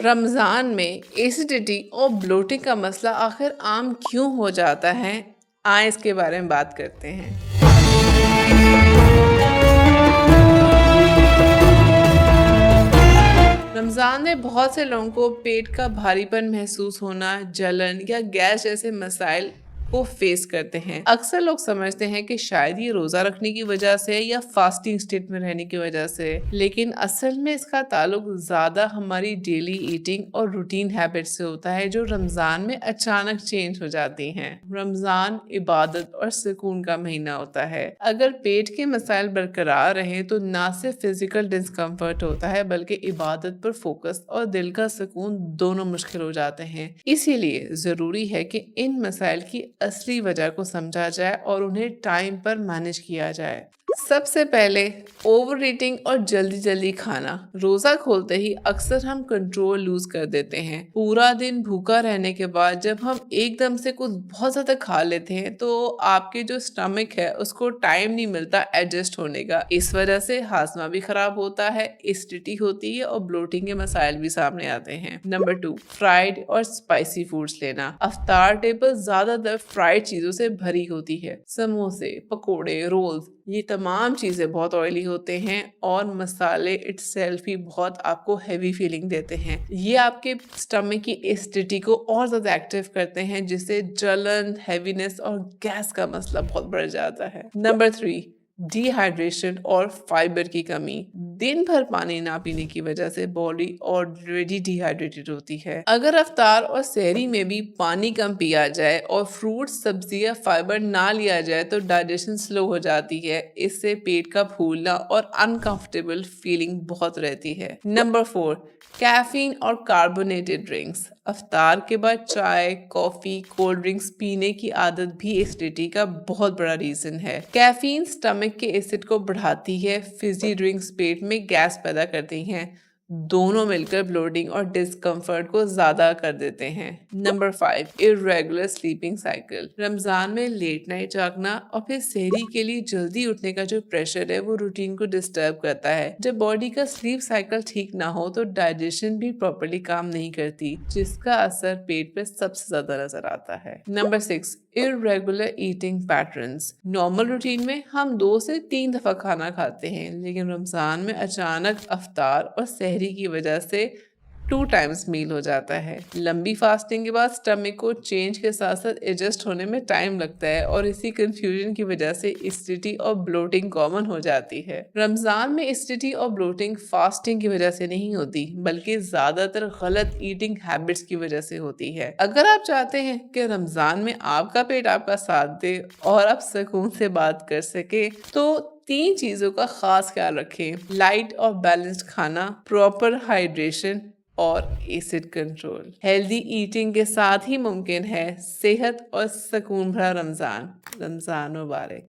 رمضان میں ایسیڈیٹی اور بلوٹنگ کا مسئلہ آخر عام کیوں ہو جاتا ہے؟ آئیں اس کے بارے میں بات کرتے ہیں۔ رمضان میں بہت سے لوگوں کو پیٹ کا بھاری پن محسوس ہونا، جلن یا گیس جیسے مسائل کو فیس کرتے ہیں۔ اکثر لوگ سمجھتے ہیں کہ شاید یہ روزہ رکھنے کی وجہ سے یا فاسٹنگ اسٹیٹ میں رہنے کی وجہ سے، لیکن اصل میں اس کا تعلق زیادہ ہماری ڈیلی ایٹنگ اور روٹین ہیبٹ سے ہوتا ہے جو رمضان میں اچانک چینج ہو جاتی ہیں۔ رمضان عبادت اور سکون کا مہینہ ہوتا ہے۔ اگر پیٹ کے مسائل برقرار رہیں تو نہ صرف فزیکل ڈسکمفرٹ ہوتا ہے بلکہ عبادت پر فوکس اور دل کا سکون دونوں مشکل ہو جاتے ہیں۔ اسی لیے ضروری ہے کہ ان مسائل کی اصلی وجہ کو سمجھا جائے اور انہیں ٹائم پر مینج کیا جائے۔ سب سے پہلے اوور ایٹنگ اور جلدی کھانا۔ روزہ کھولتے ہی اکثر ہم کنٹرول لوز کر دیتے ہیں۔ پورا دن بھوکا رہنے کے بعد جب ہم ایک دم سے کچھ بہت زیادہ کھا لیتے ہیں تو آپ کے جو اسٹمک ہے اس کو ٹائم نہیں ملتا ایڈجسٹ ہونے کا۔ اس وجہ سے ہاضمہ بھی خراب ہوتا ہے، ایسیڈیٹی ہوتی ہے اور بلوٹنگ کے مسائل بھی سامنے آتے ہیں۔ نمبر 2، فرائیڈ اور اسپائسی فوڈز لینا۔ افطار ٹیبل زیادہ تر فرائیڈ چیزوں سے بھری ہوتی ہے۔ سموسے، پکوڑے، رولز، یہ تمام چیزیں بہت آئلی ہوتے ہیں اور مسالے اٹ سیلف بھی بہت آپ کو ہیوی فیلنگ دیتے ہیں۔ یہ آپ کے اسٹمک کی ایسیڈیٹی کو اور زیادہ ایکٹیو کرتے ہیں جس سے جلن، ہیوینس اور گیس کا مسئلہ بہت بڑھ جاتا ہے۔ نمبر 3، ڈی ہائیڈریشن اور فائبر کی کمی۔ دن بھر پانی نہ پینے کی وجہ سے باڈی آلریڈی ڈی ہائیڈریٹڈ ہوتی ہے۔ اگر افطار اور سحری میں بھی پانی کم پیا جائے اور فروٹ، سبزیاں، فائبر نہ لیا جائے تو ڈائجیشن سلو ہو جاتی ہے۔ اس سے پیٹ کا پھولنا اور انکمفرٹیبل فیلنگ بہت رہتی ہے۔ نمبر 4، کیفین اور کاربونیٹڈ ڈرنکس۔ افطار کے بعد چائے، کافی، کولڈ ڈرنکس پینے کی عادت بھی ایسیڈیٹی کا بہت بڑا ریزن ہے۔ کیفین اسٹمک کے ایسڈ کو بڑھاتی ہے، فزی ڈرنکس پیٹ میں گیس پیدا کرتی ہیں، دونوں مل کر بلوٹنگ اور ڈسکمفرٹ کو زیادہ کر دیتے ہیں۔ Number 5، irregular sleeping cycle۔ رمضان میں لیٹ نائٹ جاگنا اور پھر سحری کے لیے جلدی اٹھنے کا جو پریشر ہے وہ روٹین کو ڈسٹرب کرتا ہے۔ جب باڈی کا سلیپ سائیکل ٹھیک نہ ہو تو ڈائجیشن بھی پراپرلی کام نہیں کرتی، جس کا اثر پیٹ پہ سب سے زیادہ نظر آتا ہے۔ Number 6، irregular eating patterns۔ Normal routine میں ہم 2 سے 3 دفعہ کھانا کھاتے ہیں، لیکن رمضان میں اچانک افطار اور سحری کی وجہ سے 2 ٹائمز میل ہو جاتا ہے۔ لمبی فاسٹنگ کے بعد اسٹمک کو چینج کے ساتھ ساتھ ایڈجسٹ ہونے میں ٹائم لگتا ہے اور اسی کنفیوژن کی وجہ سے ایسیڈیٹی اور بلوٹنگ کامن ہو جاتی ہے۔ رمضان میں ایسیڈیٹی اور بلوٹنگ فاسٹنگ کی وجہ سے نہیں ہوتی بلکہ زیادہ تر غلط ایٹنگ ہیبٹس کی وجہ سے ہوتی ہے۔ اگر آپ چاہتے ہیں کہ رمضان میں آپ کا پیٹ آپ کا ساتھ دے اور آپ سکون سے بات کر سکیں تو 3 چیزوں کا خاص خیال رکھیں: لائٹ اور بیلنسڈ کھانا، پراپر ہائیڈریشن اور ایسڈ کنٹرول۔ ہیلدی ایٹنگ کے ساتھ ہی ممکن ہے صحت اور سکون بھرا رمضان۔ رمضان مبارک۔